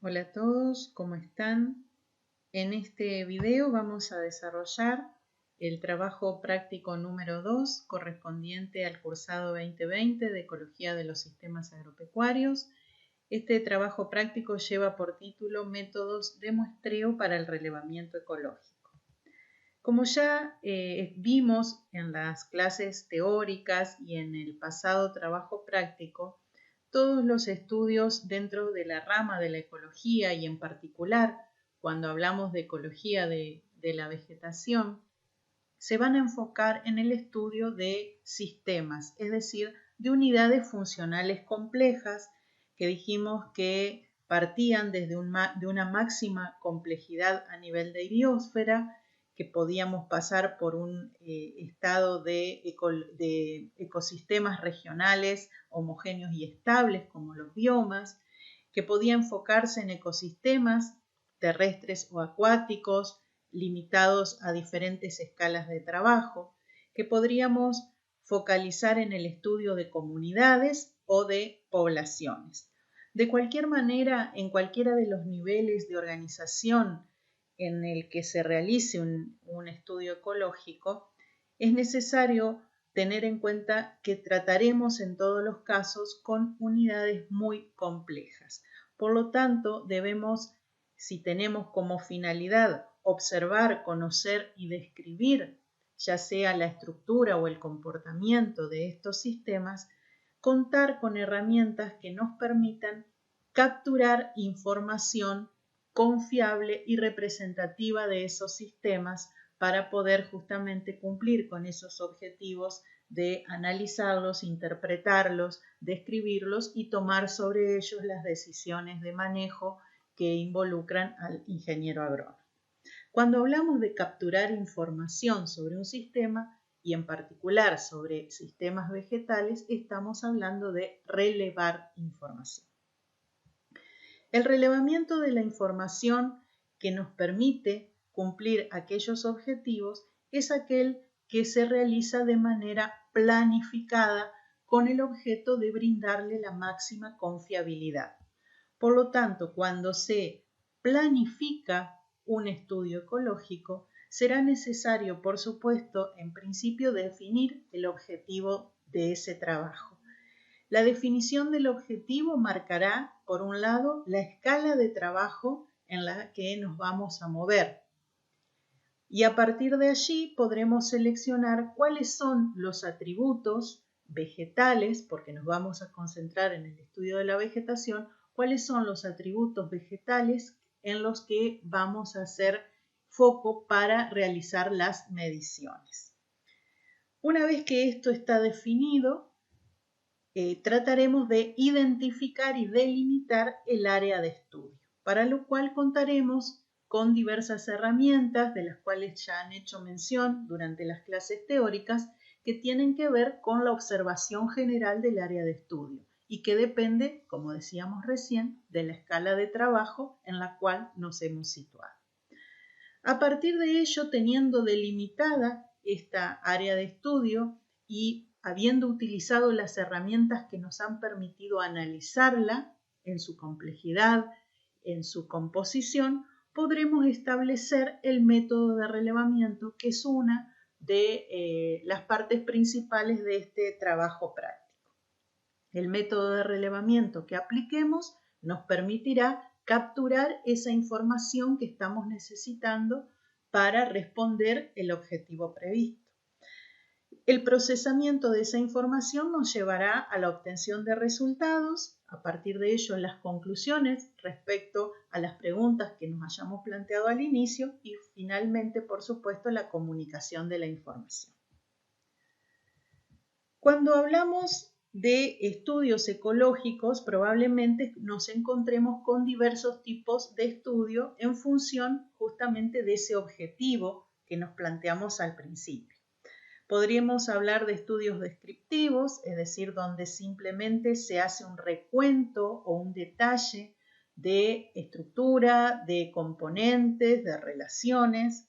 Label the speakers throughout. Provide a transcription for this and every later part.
Speaker 1: Hola a todos, ¿cómo están? En este video vamos a desarrollar el trabajo práctico número 2 correspondiente al cursado 2020 de Ecología de los Sistemas Agropecuarios. Este trabajo práctico lleva por título Métodos de muestreo para el relevamiento ecológico. Como ya vimos en las clases teóricas y en el pasado trabajo práctico, todos los estudios dentro de la rama de la ecología y en particular cuando hablamos de ecología de la vegetación, se van a enfocar en el estudio de sistemas, es decir, de unidades funcionales complejas que dijimos que partían desde de una máxima complejidad a nivel de biosfera, que podíamos pasar por un estado de ecosistemas regionales homogéneos y estables como los biomas, que podía enfocarse en ecosistemas terrestres o acuáticos limitados a diferentes escalas de trabajo, que podríamos focalizar en el estudio de comunidades o de poblaciones. De cualquier manera, en cualquiera de los niveles de organización en el que se realice un estudio ecológico, es necesario tener en cuenta que trataremos en todos los casos con unidades muy complejas. Por lo tanto, debemos, si tenemos como finalidad observar, conocer y describir, ya sea la estructura o el comportamiento de estos sistemas, contar con herramientas que nos permitan capturar información confiable y representativa de esos sistemas para poder justamente cumplir con esos objetivos de analizarlos, interpretarlos, describirlos y tomar sobre ellos las decisiones de manejo que involucran al ingeniero agrónomo. Cuando hablamos de capturar información sobre un sistema y en particular sobre sistemas vegetales, estamos hablando de relevar información. El relevamiento de la información que nos permite cumplir aquellos objetivos es aquel que se realiza de manera planificada con el objeto de brindarle la máxima confiabilidad. Por lo tanto, cuando se planifica un estudio ecológico, será necesario, por supuesto, en principio definir el objetivo de ese trabajo. La definición del objetivo marcará, por un lado, la escala de trabajo en la que nos vamos a mover. Y a partir de allí podremos seleccionar cuáles son los atributos vegetales, porque nos vamos a concentrar en el estudio de la vegetación, cuáles son los atributos vegetales en los que vamos a hacer foco para realizar las mediciones. Una vez que esto está definido, trataremos de identificar y delimitar el área de estudio, para lo cual contaremos con diversas herramientas de las cuales ya han hecho mención durante las clases teóricas que tienen que ver con la observación general del área de estudio y que depende, como decíamos recién, de la escala de trabajo en la cual nos hemos situado. A partir de ello, teniendo delimitada esta área de estudio y habiendo utilizado las herramientas que nos han permitido analizarla en su complejidad, en su composición, podremos establecer el método de relevamiento, que es una de las partes principales de este trabajo práctico. El método de relevamiento que apliquemos nos permitirá capturar esa información que estamos necesitando para responder el objetivo previsto. El procesamiento de esa información nos llevará a la obtención de resultados, a partir de ello las conclusiones respecto a las preguntas que nos hayamos planteado al inicio y finalmente, por supuesto, la comunicación de la información. Cuando hablamos de estudios ecológicos, probablemente nos encontremos con diversos tipos de estudio en función justamente de ese objetivo que nos planteamos al principio. Podríamos hablar de estudios descriptivos, es decir, donde simplemente se hace un recuento o un detalle de estructura, de componentes, de relaciones.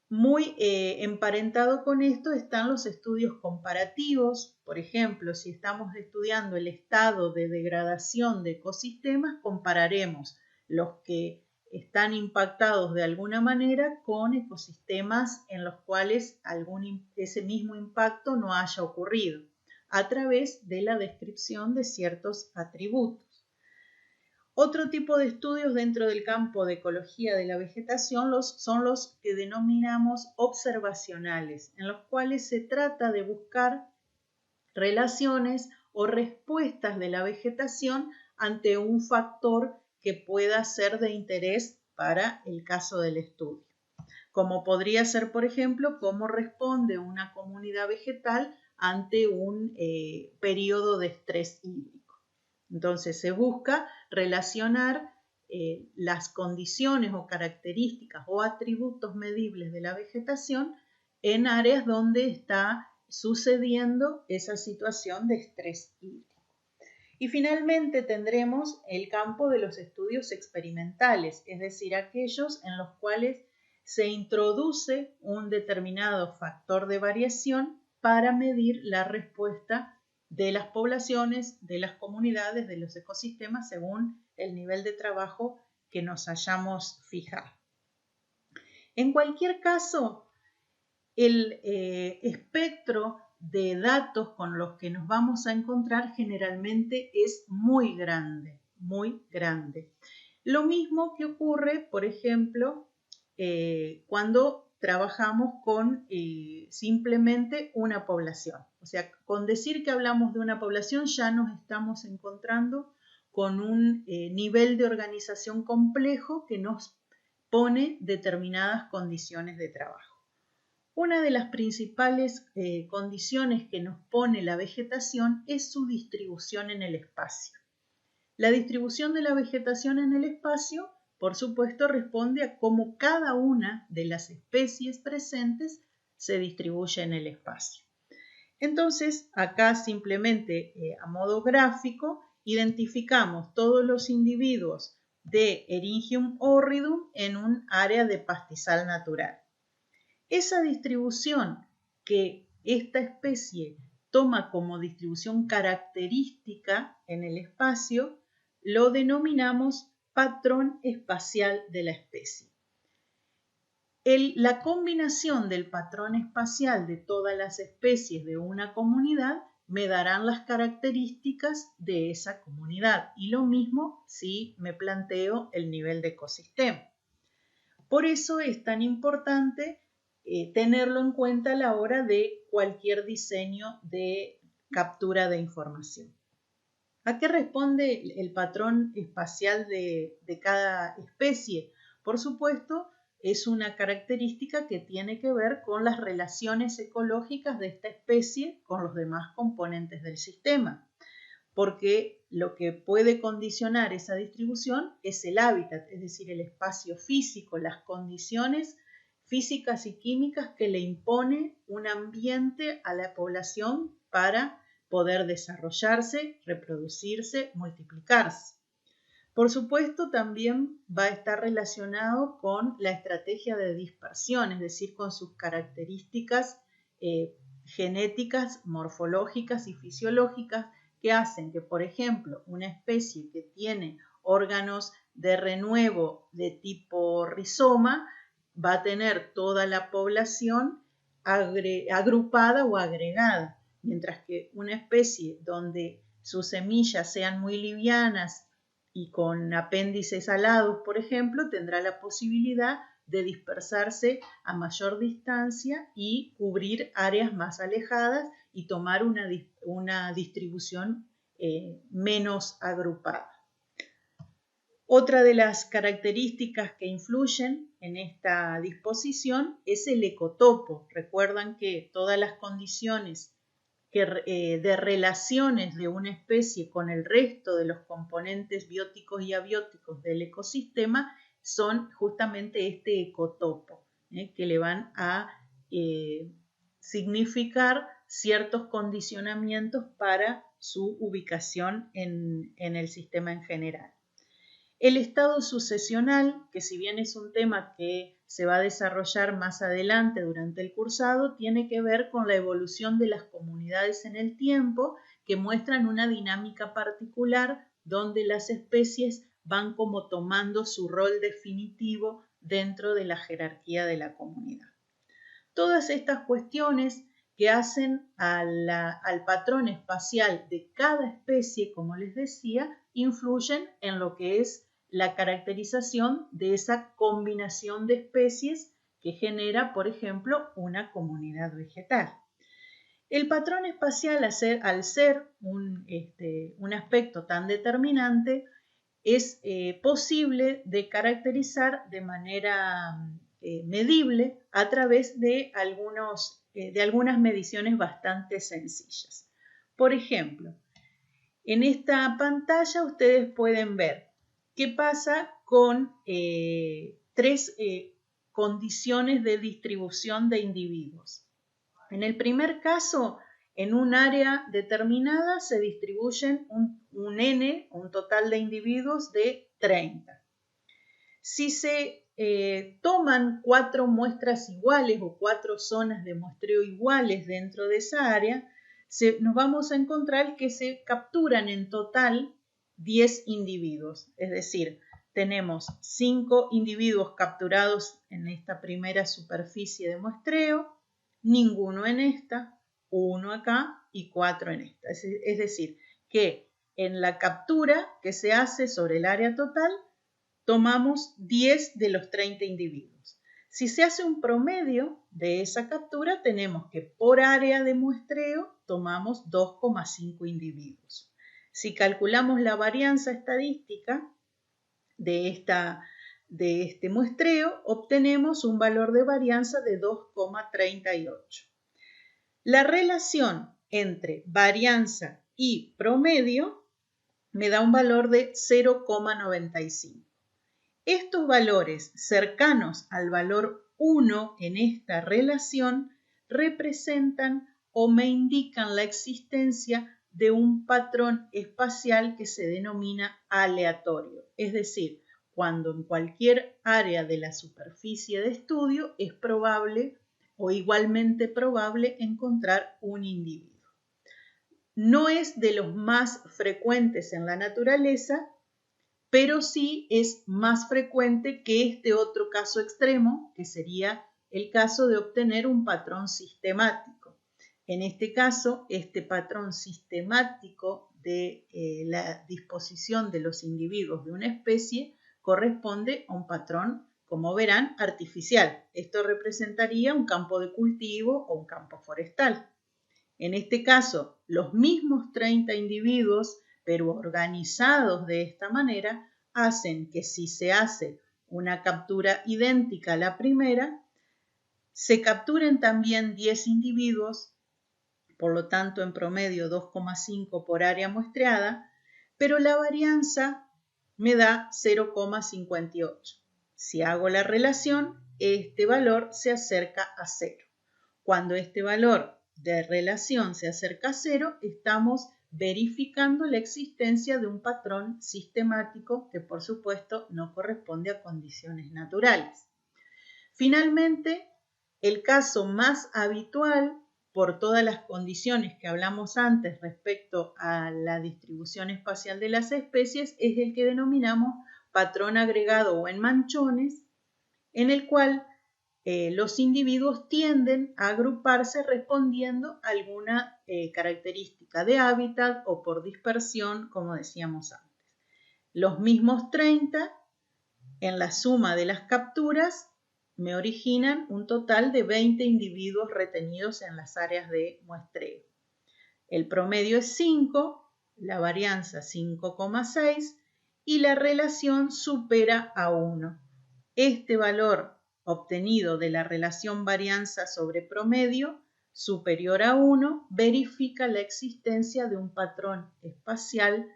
Speaker 1: Muy emparentado con esto están los estudios comparativos, Por ejemplo, si estamos estudiando el estado de degradación de ecosistemas, compararemos los que están impactados de alguna manera con ecosistemas en los cuales ese mismo impacto no haya ocurrido, a través de la descripción de ciertos atributos. Otro tipo de estudios dentro del campo de ecología de la vegetación son los que denominamos observacionales, en los cuales se trata de buscar relaciones o respuestas de la vegetación ante un factor que pueda ser de interés para el caso del estudio. Como podría ser, por ejemplo, cómo responde una comunidad vegetal ante un periodo de estrés hídrico. Entonces se busca relacionar las condiciones o características o atributos medibles de la vegetación en áreas donde está sucediendo esa situación de estrés hídrico. Y finalmente tendremos el campo de los estudios experimentales, es decir, aquellos en los cuales se introduce un determinado factor de variación para medir la respuesta de las poblaciones, de las comunidades, de los ecosistemas, según el nivel de trabajo que nos hayamos fijado. En cualquier caso, el espectro de datos con los que nos vamos a encontrar generalmente es muy grande, muy grande. Lo mismo que ocurre, por ejemplo, cuando trabajamos con simplemente una población. O sea, con decir que hablamos de una población ya nos estamos encontrando con un nivel de organización complejo que nos pone determinadas condiciones de trabajo. Una de las principales condiciones que nos pone la vegetación es su distribución en el espacio. La distribución de la vegetación en el espacio, por supuesto, responde a cómo cada una de las especies presentes se distribuye en el espacio. Entonces, acá simplemente a modo gráfico, identificamos todos los individuos de Eryngium horridum en un área de pastizal natural. Esa distribución que esta especie toma como distribución característica en el espacio, lo denominamos patrón espacial de la especie. La combinación del patrón espacial de todas las especies de una comunidad me darán las características de esa comunidad. Y lo mismo si me planteo el nivel de ecosistema. Por eso es tan importante tenerlo en cuenta a la hora de cualquier diseño de captura de información. ¿A qué responde el patrón espacial de cada especie? Por supuesto, es una característica que tiene que ver con las relaciones ecológicas de esta especie con los demás componentes del sistema, porque lo que puede condicionar esa distribución es el hábitat, es decir, el espacio físico, las condiciones físicas y químicas que le impone un ambiente a la población para poder desarrollarse, reproducirse, multiplicarse. Por supuesto, también va a estar relacionado con la estrategia de dispersión, es decir, con sus características genéticas, morfológicas y fisiológicas que hacen que, por ejemplo, una especie que tiene órganos de renuevo de tipo rizoma va a tener toda la población agrupada o agregada, mientras que una especie donde sus semillas sean muy livianas y con apéndices alados, por ejemplo, tendrá la posibilidad de dispersarse a mayor distancia y cubrir áreas más alejadas y tomar una distribución menos agrupada. Otra de las características que influyen en esta disposición es el ecotopo. Recuerdan que todas las condiciones de relaciones de una especie con el resto de los componentes bióticos y abióticos del ecosistema son justamente este ecotopo, que le van a significar ciertos condicionamientos para su ubicación en el sistema en general. El estado sucesional, que si bien es un tema que se va a desarrollar más adelante durante el cursado, tiene que ver con la evolución de las comunidades en el tiempo, que muestran una dinámica particular donde las especies van como tomando su rol definitivo dentro de la jerarquía de la comunidad. Todas estas cuestiones que hacen al patrón espacial de cada especie, como les decía, influyen en lo que es la caracterización de esa combinación de especies que genera, por ejemplo, una comunidad vegetal. El patrón espacial, al ser un aspecto tan determinante, es posible de caracterizar de manera medible a través de algunas mediciones bastante sencillas. Por ejemplo, en esta pantalla ustedes pueden ver qué pasa con tres condiciones de distribución de individuos. En el primer caso, en un área determinada se distribuyen un N, un total de individuos de 30. Si se toman 4 muestras iguales o 4 zonas de muestreo iguales dentro de esa área, nos vamos a encontrar que se capturan en total 10 individuos. Es decir, tenemos 5 individuos capturados en esta primera superficie de muestreo, ninguno en esta, 1 acá y 4 en esta. Es decir, que en la captura que se hace sobre el área total, tomamos 10 de los 30 individuos. Si se hace un promedio de esa captura, tenemos que por área de muestreo tomamos 2,5 individuos. Si calculamos la varianza estadística de este muestreo, obtenemos un valor de varianza de 2,38. La relación entre varianza y promedio me da un valor de 0,95. Estos valores cercanos al valor 1 en esta relación representan o me indican la existencia de un patrón espacial que se denomina aleatorio, es decir, cuando en cualquier área de la superficie de estudio es probable o igualmente probable encontrar un individuo. No es de los más frecuentes en la naturaleza, pero sí es más frecuente que este otro caso extremo, que sería el caso de obtener un patrón sistemático. En este caso, este patrón sistemático de la disposición de los individuos de una especie corresponde a un patrón, como verán, artificial. Esto representaría un campo de cultivo o un campo forestal. En este caso, los mismos 30 individuos, pero organizados de esta manera, hacen que si se hace una captura idéntica a la primera, se capturen también 10 individuos, por lo tanto en promedio 2,5 por área muestreada, pero la varianza me da 0,58. Si hago la relación, este valor se acerca a 0. Cuando este valor de relación se acerca a 0, estamos verificando la existencia de un patrón sistemático que, por supuesto, no corresponde a condiciones naturales. Finalmente, el caso más habitual, por todas las condiciones que hablamos antes respecto a la distribución espacial de las especies, es el que denominamos patrón agregado o en manchones, en el cual los individuos tienden a agruparse respondiendo a alguna característica de hábitat o por dispersión, como decíamos antes. Los mismos 30 en la suma de las capturas me originan un total de 20 individuos retenidos en las áreas de muestreo. El promedio es 5, la varianza 5,6 y la relación supera a 1. Este valor obtenido de la relación varianza sobre promedio superior a 1 verifica la existencia de un patrón espacial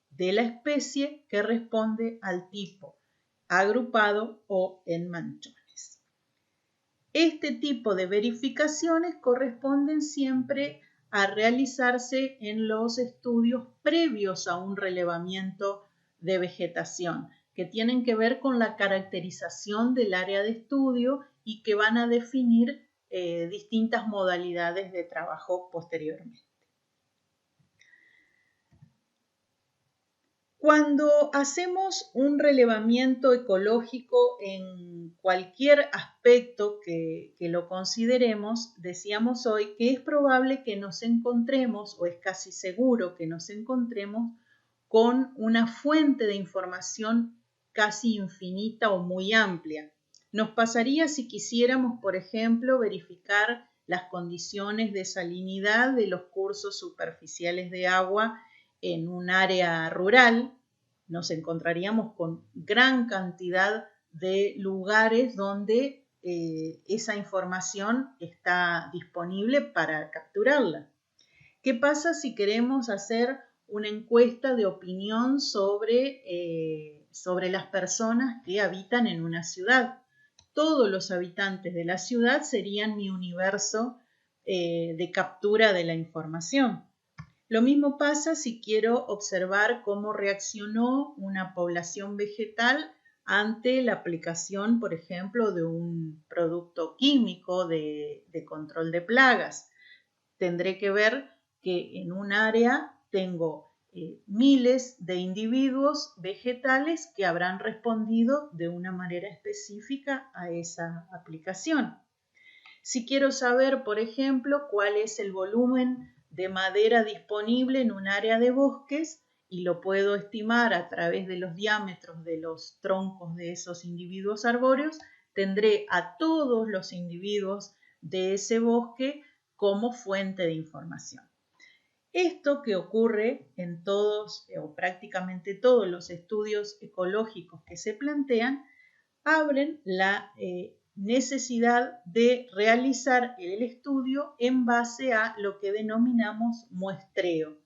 Speaker 1: de la especie que responde al tipo agrupado o en manchones. Este tipo de verificaciones corresponden siempre a realizarse en los estudios previos a un relevamiento de vegetación. que tienen que ver con la caracterización del área de estudio y que van a definir distintas modalidades de trabajo posteriormente. Cuando hacemos un relevamiento ecológico en cualquier aspecto que lo consideremos, decíamos hoy que es probable que nos encontremos, o es casi seguro que nos encontremos, con una fuente de información casi infinita o muy amplia. Nos pasaría si quisiéramos, por ejemplo, verificar las condiciones de salinidad de los cursos superficiales de agua en un área rural. Nos encontraríamos con gran cantidad de lugares donde esa información está disponible para capturarla. ¿Qué pasa si queremos hacer una encuesta de opinión sobre las personas que habitan en una ciudad? Todos los habitantes de la ciudad serían mi universo de captura de la información. Lo mismo pasa si quiero observar cómo reaccionó una población vegetal ante la aplicación, por ejemplo, de un producto químico de control de plagas. Tendré que ver que en un área tengo miles de individuos vegetales que habrán respondido de una manera específica a esa aplicación. Si quiero saber, por ejemplo, cuál es el volumen de madera disponible en un área de bosques y lo puedo estimar a través de los diámetros de los troncos de esos individuos arbóreos, tendré a todos los individuos de ese bosque como fuente de información. Esto que ocurre en todos o prácticamente todos los estudios ecológicos que se plantean, abren la necesidad de realizar el estudio en base a lo que denominamos muestreo.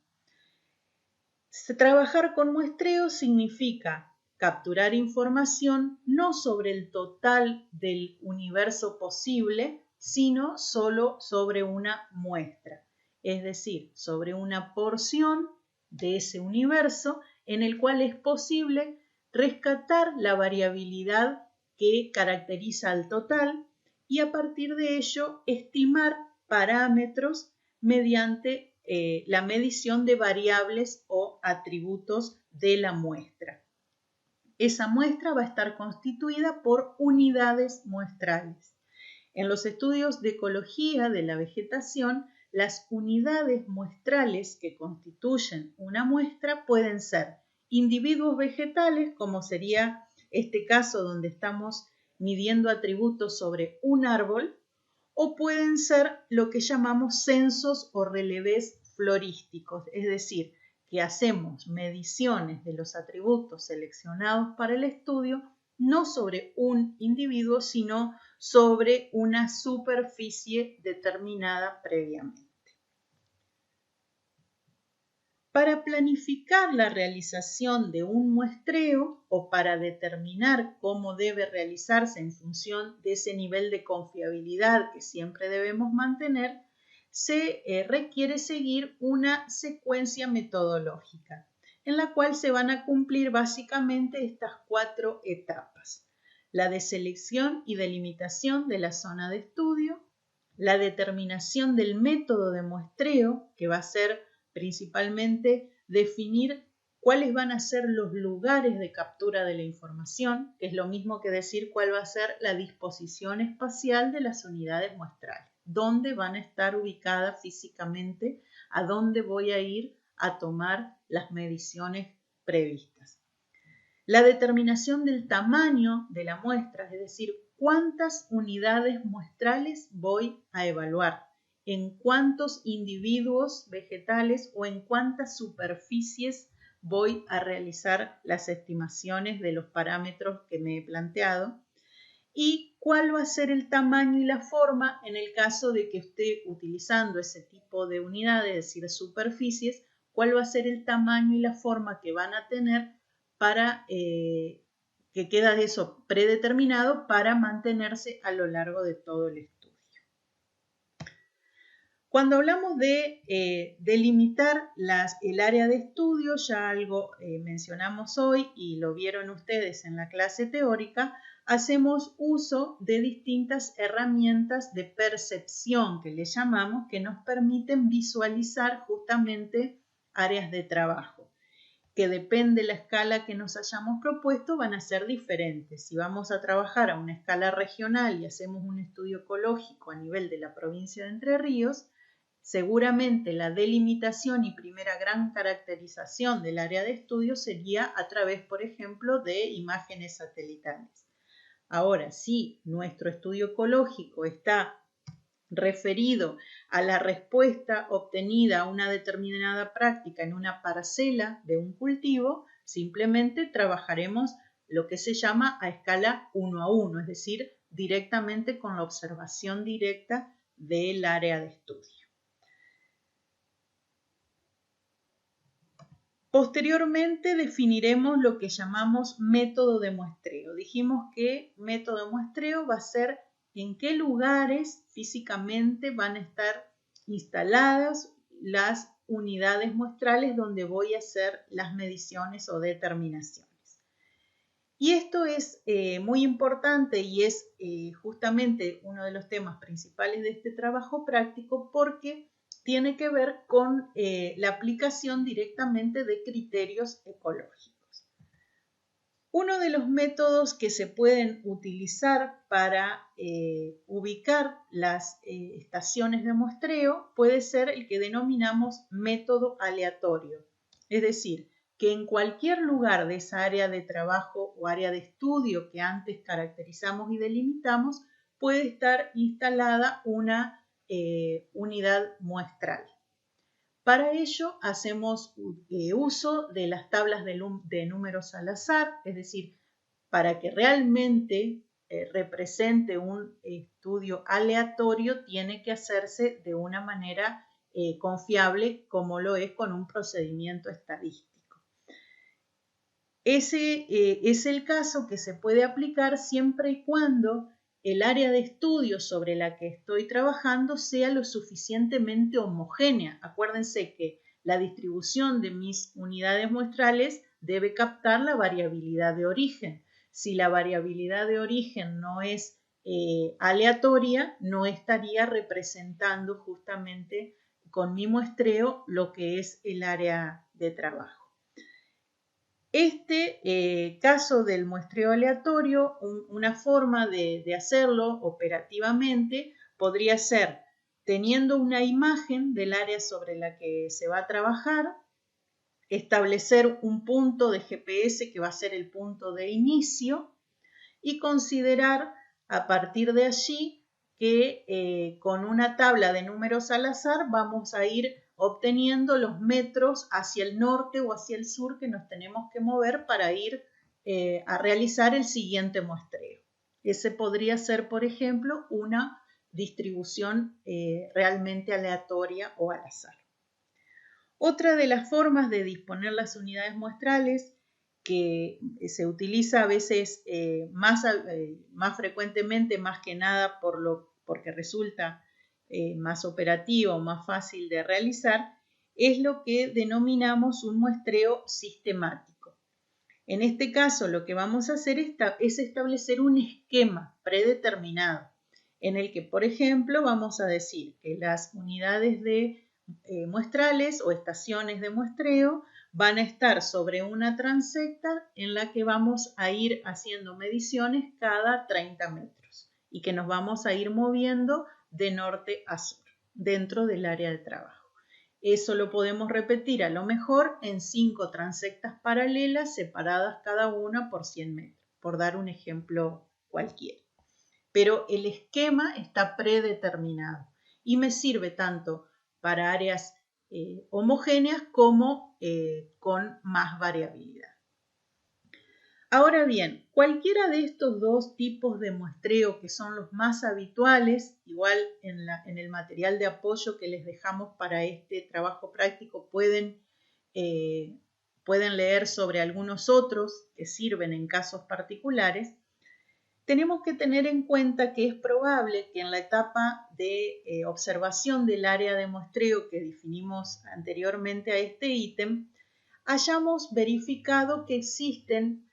Speaker 1: Trabajar con muestreo significa capturar información no sobre el total del universo posible, sino solo sobre una muestra, es decir, sobre una porción de ese universo en el cual es posible rescatar la variabilidad que caracteriza al total y a partir de ello estimar parámetros mediante la medición de variables o atributos de la muestra. Esa muestra va a estar constituida por unidades muestrales. En los estudios de ecología de la vegetación, las unidades muestrales que constituyen una muestra pueden ser individuos vegetales, como sería este caso donde estamos midiendo atributos sobre un árbol, o pueden ser lo que llamamos censos o relevés florísticos, es decir, que hacemos mediciones de los atributos seleccionados para el estudio, no sobre un individuo, sino sobre una superficie determinada previamente. Para planificar la realización de un muestreo o para determinar cómo debe realizarse en función de ese nivel de confiabilidad que siempre debemos mantener, se requiere seguir una secuencia metodológica en la cual se van a cumplir básicamente estas 4 etapas: la de selección y delimitación de la zona de estudio, la determinación del método de muestreo, que va a ser principalmente definir cuáles van a ser los lugares de captura de la información, que es lo mismo que decir cuál va a ser la disposición espacial de las unidades muestrales, dónde van a estar ubicadas físicamente, a dónde voy a ir a tomar las mediciones previstas. La determinación del tamaño de la muestra, es decir, cuántas unidades muestrales voy a evaluar, en cuántos individuos vegetales o en cuántas superficies voy a realizar las estimaciones de los parámetros que me he planteado y cuál va a ser el tamaño y la forma en el caso de que esté utilizando ese tipo de unidades, es decir, superficies, cuál va a ser el tamaño y la forma que van a tener para que queda eso predeterminado para mantenerse a lo largo de todo el estudio. Cuando hablamos de delimitar el área de estudio, ya algo mencionamos hoy y lo vieron ustedes en la clase teórica, hacemos uso de distintas herramientas de percepción que le llamamos, que nos permiten visualizar justamente áreas de trabajo, que depende de la escala que nos hayamos propuesto, van a ser diferentes. Si vamos a trabajar a una escala regional y hacemos un estudio ecológico a nivel de la provincia de Entre Ríos, seguramente la delimitación y primera gran caracterización del área de estudio sería a través, por ejemplo, de imágenes satelitales. Ahora, si nuestro estudio ecológico está referido a la respuesta obtenida a una determinada práctica en una parcela de un cultivo, simplemente trabajaremos lo que se llama a escala 1 a 1, es decir, directamente con la observación directa del área de estudio. Posteriormente definiremos lo que llamamos método de muestreo. Dijimos que método de muestreo va a ser en qué lugares físicamente van a estar instaladas las unidades muestrales donde voy a hacer las mediciones o determinaciones. Y esto es muy importante y es justamente uno de los temas principales de este trabajo práctico porque tiene que ver con la aplicación directamente de criterios ecológicos. Uno de los métodos que se pueden utilizar para ubicar las estaciones de muestreo puede ser el que denominamos método aleatorio. Es decir, que en cualquier lugar de esa área de trabajo o área de estudio que antes caracterizamos y delimitamos, puede estar instalada una unidad muestral. Para ello hacemos uso de las tablas de números al azar, es decir, para que realmente represente un estudio aleatorio tiene que hacerse de una manera confiable como lo es con un procedimiento estadístico. Ese es el caso que se puede aplicar siempre y cuando el área de estudio sobre la que estoy trabajando sea lo suficientemente homogénea. Acuérdense que la distribución de mis unidades muestrales debe captar la variabilidad de origen. Si la variabilidad de origen no es aleatoria, no estaría representando justamente con mi muestreo lo que es el área de trabajo. Este caso del muestreo aleatorio, una forma de hacerlo operativamente podría ser teniendo una imagen del área sobre la que se va a trabajar, establecer un punto de GPS que va a ser el punto de inicio y considerar a partir de allí que con una tabla de números al azar vamos a ir obteniendo los metros hacia el norte o hacia el sur que nos tenemos que mover para ir a realizar el siguiente muestreo. Ese podría ser, por ejemplo, una distribución realmente aleatoria o al azar. Otra de las formas de disponer las unidades muestrales que se utiliza a veces más frecuentemente, más que nada porque resulta más operativa o más fácil de realizar, es lo que denominamos un muestreo sistemático. En este caso, lo que vamos a hacer es establecer un esquema predeterminado en el que, por ejemplo, vamos a decir que las unidades de muestrales o estaciones de muestreo van a estar sobre una transecta en la que vamos a ir haciendo mediciones cada 30 metros y que nos vamos a ir moviendo de norte a sur dentro del área de trabajo. Eso lo podemos repetir a lo mejor en 5 transectas paralelas separadas cada una por 100 metros, por dar un ejemplo cualquiera. Pero el esquema está predeterminado y me sirve tanto para áreas homogéneas como con más variabilidad. Ahora bien, cualquiera de estos dos tipos de muestreo que son los más habituales, igual en el material de apoyo que les dejamos para este trabajo práctico pueden leer sobre algunos otros que sirven en casos particulares. tenemos que tener en cuenta que es probable que en la etapa de observación del área de muestreo que definimos anteriormente a este ítem, hayamos verificado que existen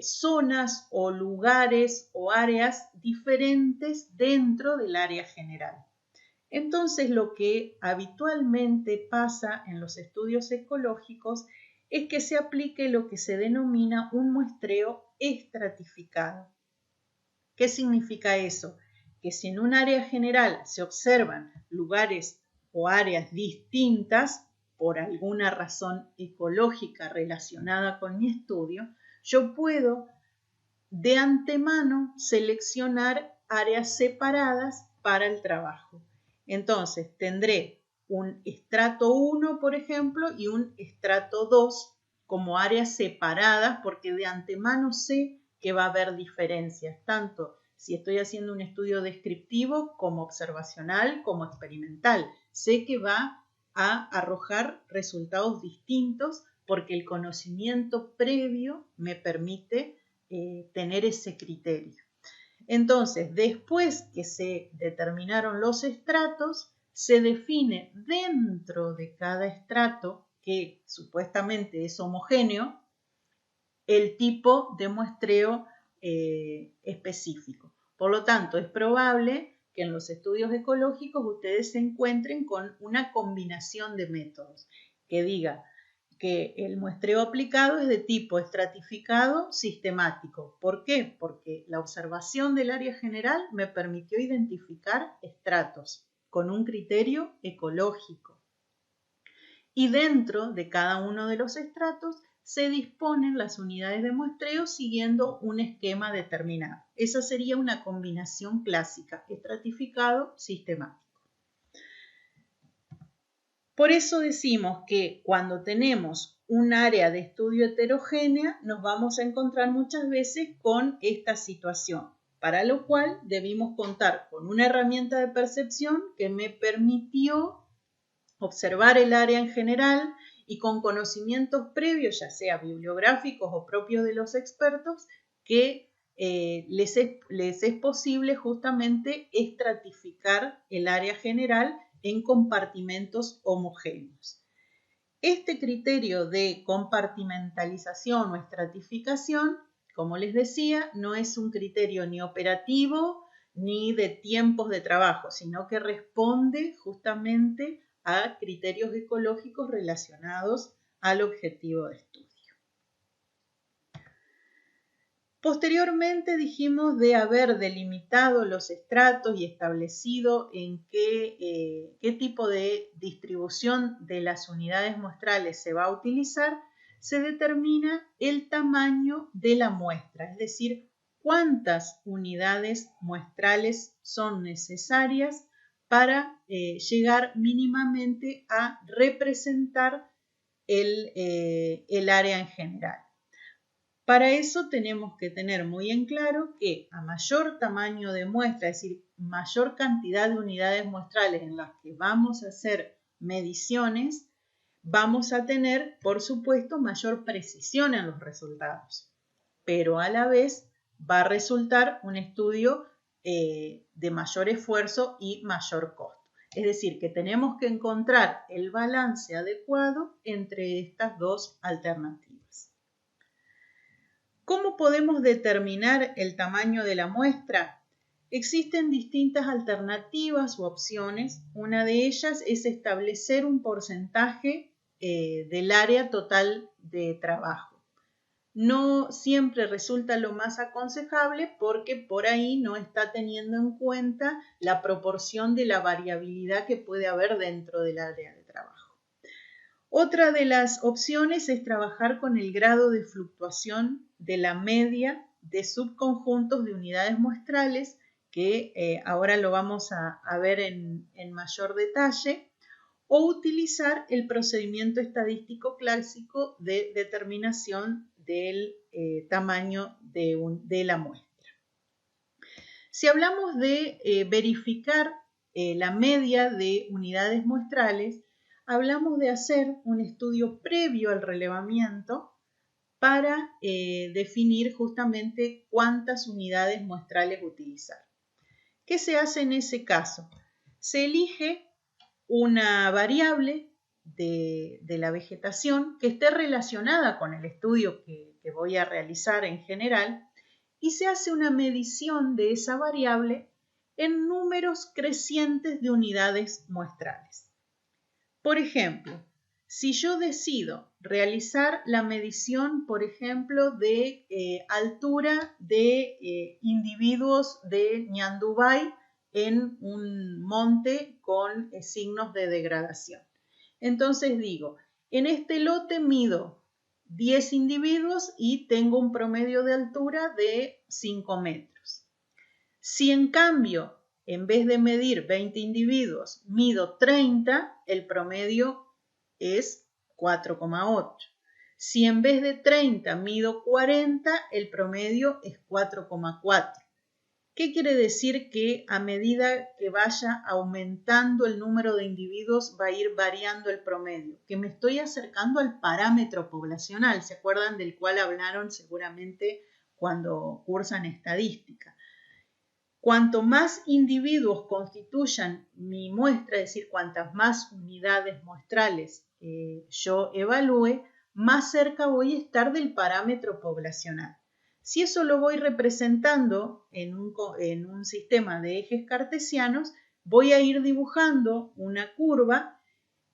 Speaker 1: zonas o lugares o áreas diferentes dentro del área general. Entonces, lo que habitualmente pasa en los estudios ecológicos es que se aplique lo que se denomina un muestreo estratificado. ¿Qué significa eso? Que si en un área general se observan lugares o áreas distintas por alguna razón ecológica relacionada con mi estudio, yo puedo de antemano seleccionar áreas separadas para el trabajo. Entonces, tendré un estrato 1, por ejemplo, y un estrato 2 como áreas separadas porque de antemano sé que va a haber diferencias, tanto si estoy haciendo un estudio descriptivo como observacional como experimental. Sé que va a arrojar resultados distintos porque el conocimiento previo me permite tener ese criterio. Entonces, después que se determinaron los estratos, se define dentro de cada estrato, que supuestamente es homogéneo, el tipo de muestreo específico. Por lo tanto, es probable que en los estudios ecológicos ustedes se encuentren con una combinación de métodos que diga que el muestreo aplicado es de tipo estratificado sistemático. ¿Por qué? Porque la observación del área general me permitió identificar estratos con un criterio ecológico. Y dentro de cada uno de los estratos se disponen las unidades de muestreo siguiendo un esquema determinado. Esa sería una combinación clásica, estratificado sistemático. Por eso decimos que cuando tenemos un área de estudio heterogénea, nos vamos a encontrar muchas veces con esta situación, para lo cual debimos contar con una herramienta de percepción que me permitió observar el área en general y con conocimientos previos, ya sea bibliográficos o propios de los expertos, que les es posible justamente estratificar el área general en compartimentos homogéneos. Este criterio de compartimentalización o estratificación, como les decía, no es un criterio ni operativo ni de tiempos de trabajo, sino que responde justamente a criterios ecológicos relacionados al objetivo de estudio. Posteriormente dijimos de haber delimitado los estratos y establecido en qué tipo de distribución de las unidades muestrales se va a utilizar, se determina el tamaño de la muestra, es decir, cuántas unidades muestrales son necesarias para llegar mínimamente a representar el área en general. Para eso tenemos que tener muy en claro que a mayor tamaño de muestra, es decir, mayor cantidad de unidades muestrales en las que vamos a hacer mediciones, vamos a tener, por supuesto, mayor precisión en los resultados, pero a la vez va a resultar un estudio de mayor esfuerzo y mayor costo. Es decir, que tenemos que encontrar el balance adecuado entre estas dos alternativas. ¿Cómo podemos determinar el tamaño de la muestra? Existen distintas alternativas u opciones. Una de ellas es establecer un porcentaje del área total de trabajo. No siempre resulta lo más aconsejable porque por ahí no está teniendo en cuenta la proporción de la variabilidad que puede haber dentro del área de trabajo. Otra de las opciones es trabajar con el grado de fluctuación de la media de subconjuntos de unidades muestrales, que ahora lo vamos a ver en mayor detalle, o utilizar el procedimiento estadístico clásico de determinación del tamaño de la muestra. Si hablamos de verificar la media de unidades muestrales, hablamos de hacer un estudio previo al relevamiento para definir justamente cuántas unidades muestrales utilizar. ¿Qué se hace en ese caso? Se elige una variable de la vegetación que esté relacionada con el estudio que voy a realizar en general y se hace una medición de esa variable en números crecientes de unidades muestrales. Por ejemplo, si yo decido realizar la medición, por ejemplo, de altura de individuos de Ñandubay en un monte con signos de degradación. Entonces digo, en este lote mido 10 individuos y tengo un promedio de altura de 5 metros. Si en cambio, en vez de medir 20 individuos, mido 30, el promedio es 4,8. Si en vez de 30 mido 40, el promedio es 4,4. ¿Qué quiere decir? Que a medida que vaya aumentando el número de individuos va a ir variando el promedio, que me estoy acercando al parámetro poblacional, ¿se acuerdan del cual hablaron seguramente cuando cursan estadística? Cuanto más individuos constituyan mi muestra, es decir, cuantas más unidades muestrales yo evalúe, más cerca voy a estar del parámetro poblacional. Si eso lo voy representando en un sistema de ejes cartesianos, voy a ir dibujando una curva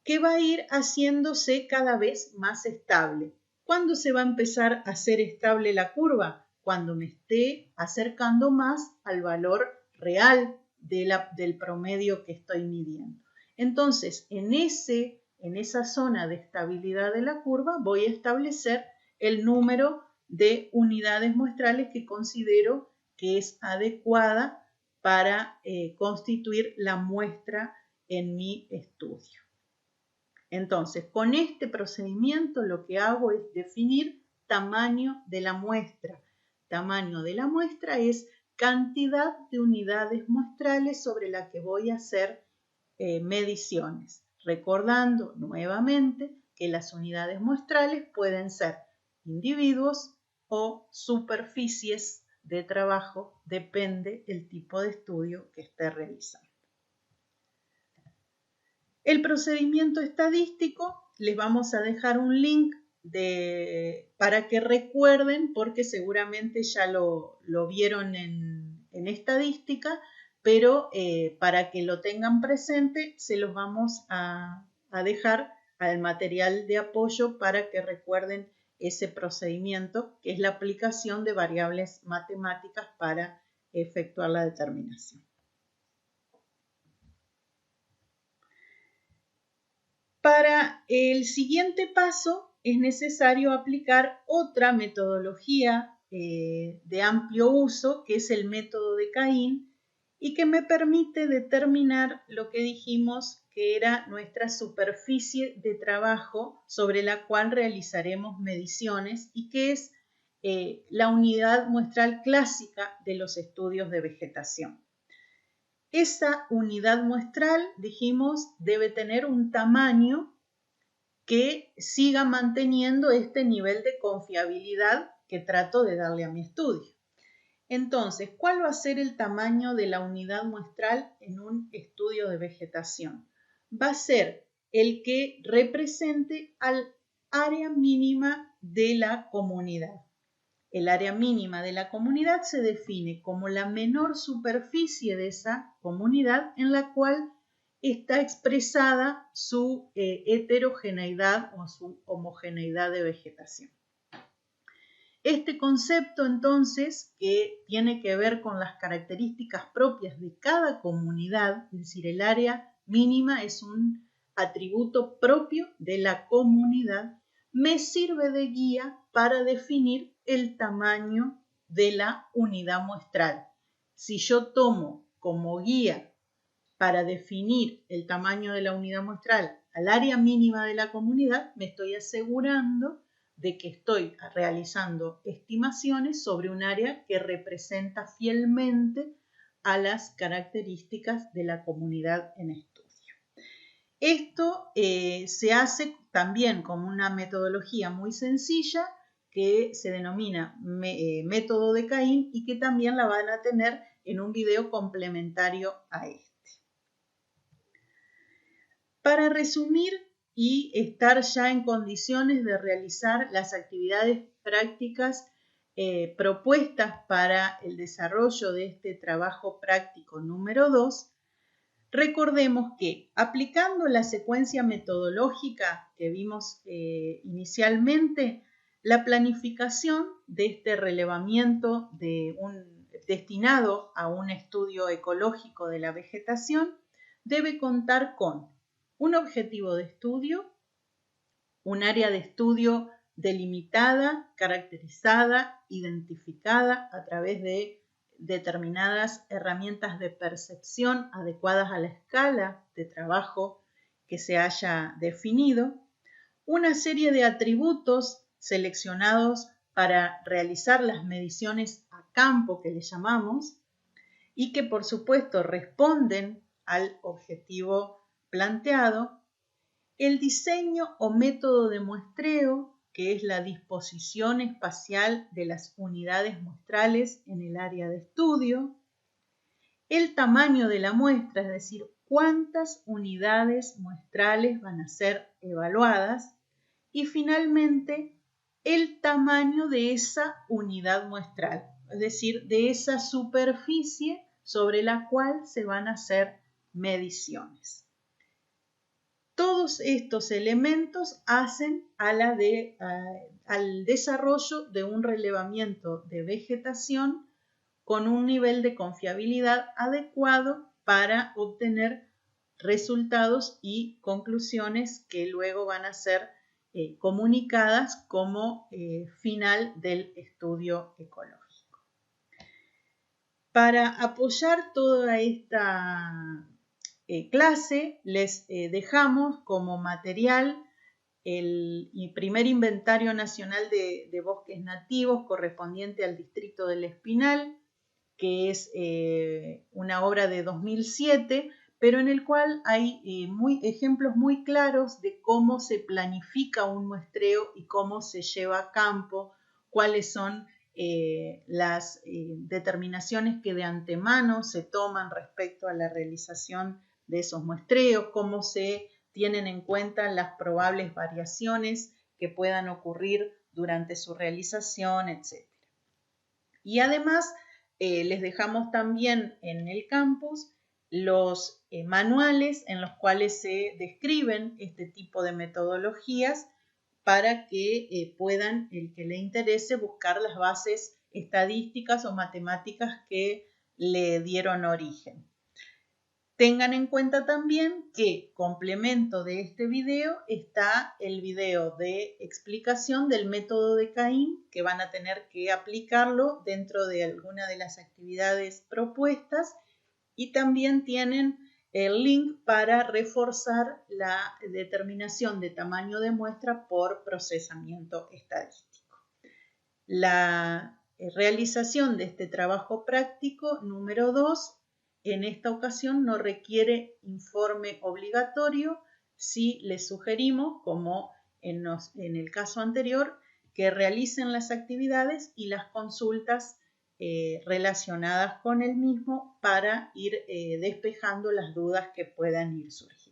Speaker 1: que va a ir haciéndose cada vez más estable. ¿Cuándo se va a empezar a hacer estable la curva? Cuando me esté acercando más al valor real del promedio que estoy midiendo. Entonces, en esa zona de estabilidad de la curva voy a establecer el número de unidades muestrales que considero que es adecuada para constituir la muestra en mi estudio. Entonces, con este procedimiento lo que hago es definir tamaño de la muestra. Tamaño de la muestra es cantidad de unidades muestrales sobre la que voy a hacer mediciones. Recordando nuevamente que las unidades muestrales pueden ser individuos o superficies de trabajo, depende del tipo de estudio que esté realizando. El procedimiento estadístico, les vamos a dejar un link para que recuerden, porque seguramente ya lo vieron en estadística, pero para que lo tengan presente, se los vamos a dejar al material de apoyo para que recuerden ese procedimiento, que es la aplicación de variables matemáticas para efectuar la determinación. Para el siguiente paso es necesario aplicar otra metodología de amplio uso, que es el método de Caín, y que me permite determinar lo que dijimos que era nuestra superficie de trabajo sobre la cual realizaremos mediciones y que es la unidad muestral clásica de los estudios de vegetación. Esa unidad muestral, dijimos, debe tener un tamaño que siga manteniendo este nivel de confiabilidad que trato de darle a mi estudio. Entonces, ¿cuál va a ser el tamaño de la unidad muestral en un estudio de vegetación? Va a ser el que represente al área mínima de la comunidad. El área mínima de la comunidad se define como la menor superficie de esa comunidad en la cual está expresada su heterogeneidad o su homogeneidad de vegetación. Este concepto, entonces, que tiene que ver con las características propias de cada comunidad, es decir, el área mínima es un atributo propio de la comunidad, me sirve de guía para definir el tamaño de la unidad muestral. Si yo tomo como guía para definir el tamaño de la unidad muestral al área mínima de la comunidad, me estoy asegurando de que estoy realizando estimaciones sobre un área que representa fielmente a las características de la comunidad en estudio. Esto se hace también con una metodología muy sencilla, que se denomina método de Caín y que también la van a tener en un video complementario a este. Para resumir y estar ya en condiciones de realizar las actividades prácticas propuestas para el desarrollo de este trabajo práctico número 2, recordemos que aplicando la secuencia metodológica que vimos inicialmente, la planificación de este relevamiento destinado a un estudio ecológico de la vegetación debe contar con un objetivo de estudio, un área de estudio delimitada, caracterizada, identificada a través de determinadas herramientas de percepción adecuadas a la escala de trabajo que se haya definido, una serie de atributos seleccionados para realizar las mediciones a campo que le llamamos y que por supuesto responden al objetivo planteado, el diseño o método de muestreo, que es la disposición espacial de las unidades muestrales en el área de estudio, el tamaño de la muestra, es decir, cuántas unidades muestrales van a ser evaluadas, y finalmente el tamaño de esa unidad muestral, es decir, de esa superficie sobre la cual se van a hacer mediciones. Todos estos elementos hacen al desarrollo de un relevamiento de vegetación con un nivel de confiabilidad adecuado para obtener resultados y conclusiones que luego van a ser comunicadas como final del estudio ecológico. Para apoyar toda esta clase les dejamos como material el primer inventario nacional de bosques nativos correspondiente al distrito del Espinal, que es una obra de 2007, pero en el cual hay ejemplos muy claros de cómo se planifica un muestreo y cómo se lleva a campo, cuáles son las determinaciones que de antemano se toman respecto a la realización de esos muestreos, cómo se tienen en cuenta las probables variaciones que puedan ocurrir durante su realización, etc. Y además les dejamos también en el campus los manuales en los cuales se describen este tipo de metodologías para que puedan, el que le interese, buscar las bases estadísticas o matemáticas que le dieron origen. Tengan en cuenta también que complemento de este video está el video de explicación del método de Caín, que van a tener que aplicarlo dentro de alguna de las actividades propuestas, y también tienen el link para reforzar la determinación de tamaño de muestra por procesamiento estadístico. La realización de este trabajo práctico número 2 en esta ocasión no requiere informe obligatorio, sí les sugerimos, como en el caso anterior, que realicen las actividades y las consultas relacionadas con el mismo para ir despejando las dudas que puedan ir surgiendo.